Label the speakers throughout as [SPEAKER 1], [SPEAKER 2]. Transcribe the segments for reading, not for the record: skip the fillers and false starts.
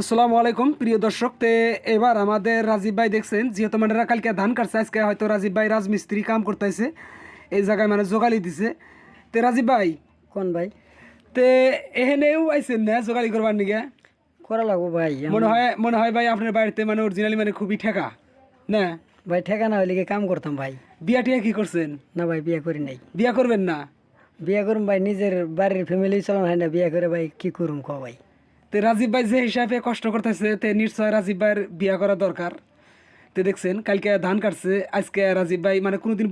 [SPEAKER 1] আসসালামু আলাইকুম প্রিয় দর্শক। এবার আমাদের রাজীব ভাই দেখছেন, যেহেতু মানে কালকে ধান কাটছে, আজকে হয়তো রাজীব ভাই রাজমিস্ত্রি কাম করতেছে এই জায়গায়, মানে জোগালি দিছে। রাজীব ভাই
[SPEAKER 2] কোন ভাই?
[SPEAKER 1] তে এহেনেও আইছেন না জোগালি করবার নিগে?
[SPEAKER 2] করা লাগবো ভাই।
[SPEAKER 1] মনে হয় ভাই আপনার বাড়িতে মানে অরিজিনালি মানে খুবই ঠেকা না?
[SPEAKER 2] ভাই ঠেকা না হইলে কি কাম করতাম ভাই।
[SPEAKER 1] বিয়া টিয়া কি করছেন?
[SPEAKER 2] না ভাই, বিয়ে করি নাই।
[SPEAKER 1] বিয়া করবেন না?
[SPEAKER 2] বিয়ে করুম ভাই, নিজের বাড়ির ফ্যামিলি চালানো হয় না, বিয়ে করে ভাই কি করুম ক ভাই।
[SPEAKER 1] রাজীব ভাই যে হিসাবে কষ্ট করতেছে, নিশ্চয় রাজীব ভাইয়ের বিয়া করা দরকার। দেখছেন কালকে ধান কাটছে, আজকে রাজীব ভাই মানে কোনোদিন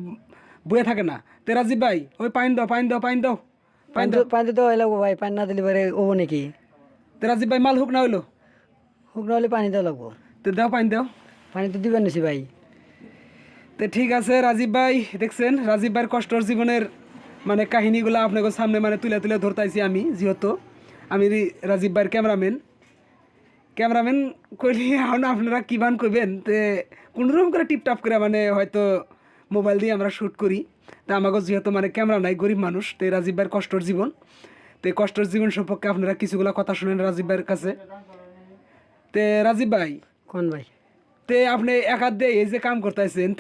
[SPEAKER 1] বয়ে থাকে না। রাজীব ভাই ওই পাইন দাও, পাইন দাও, পাইন দাও, পাইন দাও।
[SPEAKER 2] পানি তো হয়ে লাগবো ভাই, পানি না দিলে পরে ওবো নাকি?
[SPEAKER 1] রাজীব ভাই মাল হুক না হইলো?
[SPEAKER 2] হুক না হলে পানি দেওয়া লাগবো।
[SPEAKER 1] দাও, পাইন দাও।
[SPEAKER 2] পানি তো দিবেন নিছি ভাই।
[SPEAKER 1] ঠিক আছে রাজীব ভাই, দেখছেন রাজীব ভাইয়ের কষ্টর জীবনের মানে কাহিনীগুলো আপনাদের সামনে মানে তুলে তুলে ধরতাইছি আমি, যেহেতু আমি রাজীব ভাইয়ের ক্যামেরাম্যান কইলি এখন আপনারা কী বান করবেন। কোনোরকম করে টিপটাপ করে মানে হয়তো মোবাইল দিয়ে আমরা শ্যুট করি। আমাকে যেহেতু মানে ক্যামেরা নাই, গরিব মানুষ, রাজীব ভাইয়ের কষ্টর জীবন, কষ্টর জীবন সম্পর্কে আপনারা কিছুগুলো কথা শুনেন রাজীব ভাইয়ের কাছে। রাজীব ভাই
[SPEAKER 2] কোন ভাই?
[SPEAKER 1] আপনি একাত দিয়ে এই যে কাম করতেছেন,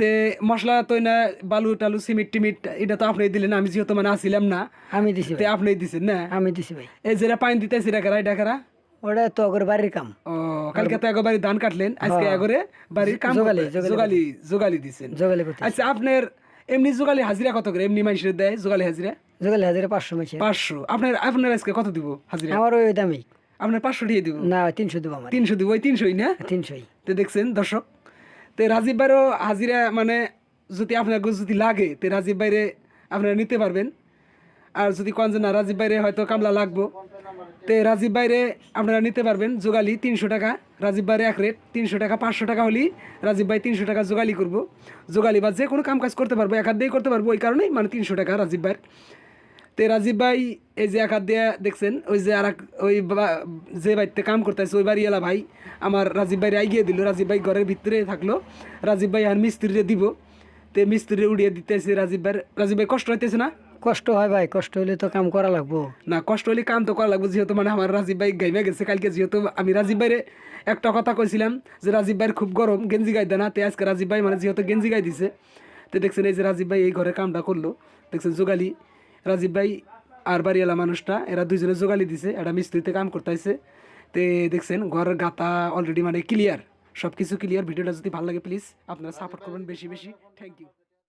[SPEAKER 1] মশলা তো না, বালু টালু সিমেন্ট টিমিট এটা তো আপনি দিলেন, আমি যেহেতু মানে আসিলাম না।
[SPEAKER 2] আমি দিছি ভাই।
[SPEAKER 1] আপনি দিছেন না?
[SPEAKER 2] আমি দিছি ভাই।
[SPEAKER 1] এই যেটা পানি দিতেছি ডাকারা
[SPEAKER 2] ওটা তো করে বাড়ির কাম।
[SPEAKER 1] ও, কালকে তো একবারে ধান কাটলেন, আজকে একবারে বাড়ির কাম জোগালি দিছেন।
[SPEAKER 2] জোগালি করতে।
[SPEAKER 1] আচ্ছা, আপনার এমনি জোগালি হাজিরা কত করে? এমনি মানুষের দেয় জোগালি হাজিরা?
[SPEAKER 2] জোগালি হাজারে 500 মাইছে।
[SPEAKER 1] 500? আপনার আজকে কত দিব হাজিরা?
[SPEAKER 2] আমার ওই দামই।
[SPEAKER 1] আপনার 500 দিয়ে দিব?
[SPEAKER 2] না, 300 দিব আমার।
[SPEAKER 1] 300 দিব? ওই 300ই না?
[SPEAKER 2] 300ই।
[SPEAKER 1] দেখছেন দর্শক, রাজীব ভাইয়েরও হাজিরা মানে যদি আপনার যদি লাগে রাজীব ভাইরে আপনারা নিতে পারবেন। আর যদি কন যে না রাজীব ভাইরে হয়তো কামলা লাগবো, রাজীব ভাইরে আপনারা নিতে পারবেন। জোগালি 300 টাকা, রাজীব ভাইয়ের এক রেট 300 টাকা। 500 টাকা হলেই রাজীব ভাই 300 টাকা জোগালি করবো। জোগালি বা যে কোনো কাম কাজ করতে পারবো, এক হাত দিয়ে করতে পারবো, ওই কারণেই মানে 300 টাকা রাজীব ভাইয়ের। রাজীব ভাই এই যে এক হাত দিয়ে দেখছেন, ওই যে আর ওই যে বাড়িতে কাম করতেছে ওই বাড়িওয়ালা ভাই আমার রাজীব ভাইরে আইগিয়ে দিল। রাজীব ভাই ঘরের ভিতরে থাকলো, রাজীব ভাই আর মিস্ত্রিরে দিব, মিস্ত্রি উড়িয়ে দিতেছে রাজীব ভাই কষ্ট হইতেছে না?
[SPEAKER 2] কষ্ট হয় ভাই, কষ্ট হইলে তো কাম করা লাগবো।
[SPEAKER 1] না, কষ্ট হলে কাম তো করা লাগবে, যেহেতু মানে আমার রাজীব ভাই গাইবে গেছে কালকে। যেহেতু আমি রাজীব ভাইরে একটা কথা কইছিলাম যে রাজীব ভাইয়ের খুব গরম, গেঞ্জি গাই দেয় না, আজকে রাজীব ভাই মানে যেহেতু গেঞ্জি গাই দিছে, দেখছেন এই যে রাজীব ভাই এই ঘরে কামটা করলো। দেখছেন জোগালি রাজীব ভাই আর বাড়িওয়ালা মানুষটা, এরা দুইজনে জোগালি দিছে, একটা মিস্ত্রিতে কাম করতেছে। দেখছেন ঘরের গাতা অলরেডি মানে ক্লিয়ার, সব কিছু ক্লিয়ার। ভিডিওটা যদি ভালো লাগে প্লিজ আপনারা সাপোর্ট করবেন বেশি বেশি। Thank you.